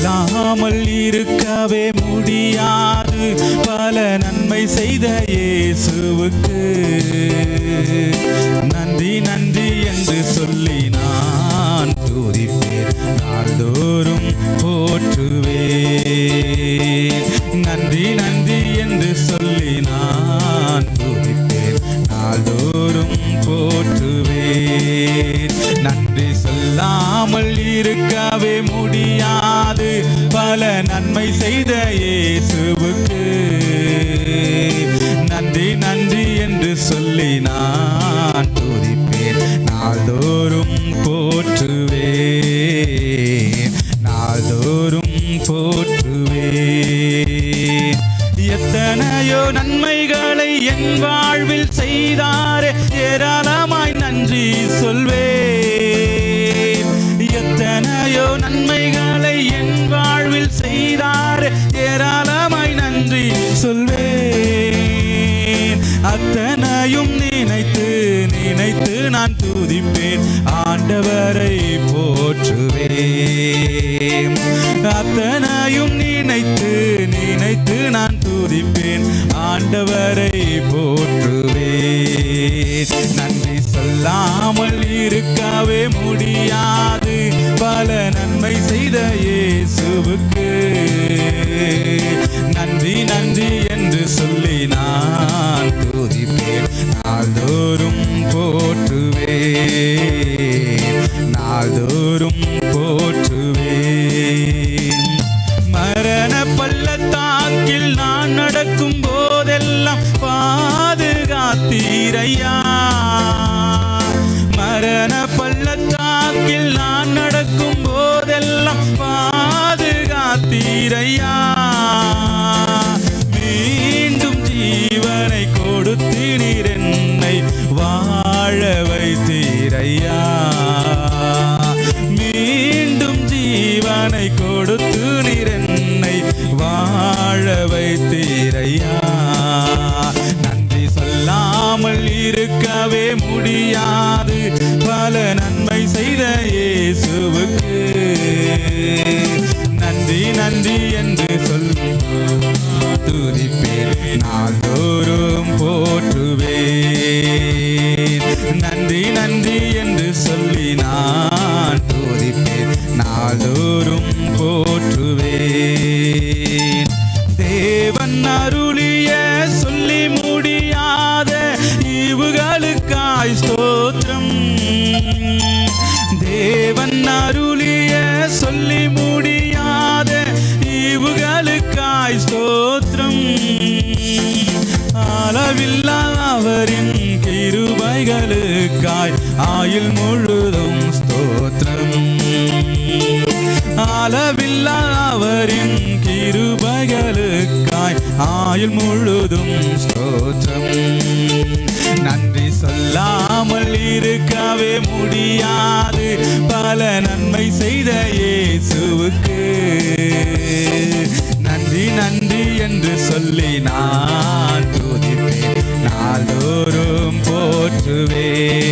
சொல்லாமல் இருக்கவே முடியாது பல நன்மை செய்த இயேசுவுக்கு நன்றி நன்றி என்று சொல்லி நான் துதிப்பேன், நாள்தோறும் போற்றுவேன். நன்றி நன்றி என்று சொல்லி நான் துதிப்பேன், நாள்தோறும் போற்றுவேன். நன்றி சொல்லாமல் இருக்கவே முடியாது பல நன்மை செய்த இயேசுவுக்கு நன்றி நன்றி என்று சொல்லி நான் துதிப்பேன், நாள்தோறும் போற்றுவேன், நாள்தோறும் போற்றுவேன். எத்தனையோ நன்மைகளை என் வாழ்வில் செய்தாரே, ஏராளமாய் நன்றி சொல்வேன். எத்தனையோ நன்மைகளை என் வாழ்வில் செய்தாரே, ஏராளமாய் நன்றி சொல்வேன். அத்தனையும் நினைத்து நினைத்து நான் துதிப்பேன், ஆண்டவரை போற்றுவேன். அத்தனையும் நினைத்து நினைத்து நான் துதிப்பேன், ஆண்டவரை போற்றுவேன். நன்றி சொல்லாமல் இருக்கவே முடியாது பல நன்மை செய்த இயேசுவுக்கு நன்றி நன்றி என்று சொல்லி நான் துதிப்பேன், நாள்தோறும் போற்றுவேன், நாள்தோறும் போற்றுவேன். மரண பள்ளத்தாக்கில் நான் நடக்கும் போதெல்லாம் பாதுகாத்தீரையா, மரண பள்ளத்தாக்கில் நான் நடக்கும் போதெல்லாம் பாதுகாத்தீரையா. மீண்டும் ஜீவனை கொடுத்து நீர் என்னை வாழ வைத்தீரையா, மீண்டும் ஜீவனை கொடுத்து நீர் என்னை வாழ வைத்தீரையா. நன்றி சொல்லாமல் இருக்கவே முடியாது பல நன்மை செய்த இயேசுவுக்கு நன்றி நன்றி என்று சொல்லி துதிப்பேன், நாள்தோறும் போற்றுவேன். நன்றி நன்றி என்று சொல்லி நான் துதிப்பேன், நாள்தோறும் போற்றுவேன். தேவன் அருளிய சொல்லி முடியாத ஈவுகளுக்காய் ஸ்தோத்திரம், தேவன் அருளிய சொல்லி முடியாத ஈவுகளுக்காய் ஸ்தோத்திரம். அளவில்லா அவரின் கிருபைகளுக்காய் ஆயுள் முழுதும் ஸ்தோத்திரம், அளவில்லா அவரின் கிருபைகளுக்காய் ஆயுள் முழுதும் ஸ்தோத்திரம். நன்றி சொல்லாமல் இருக்கவே முடியாது பல நன்மை செய்த இயேசுவுக்கு நன்றி நன்றி என்று சொல்லி நான் துதிப்பேன், நாள்தோறும் போற்றுவேன்.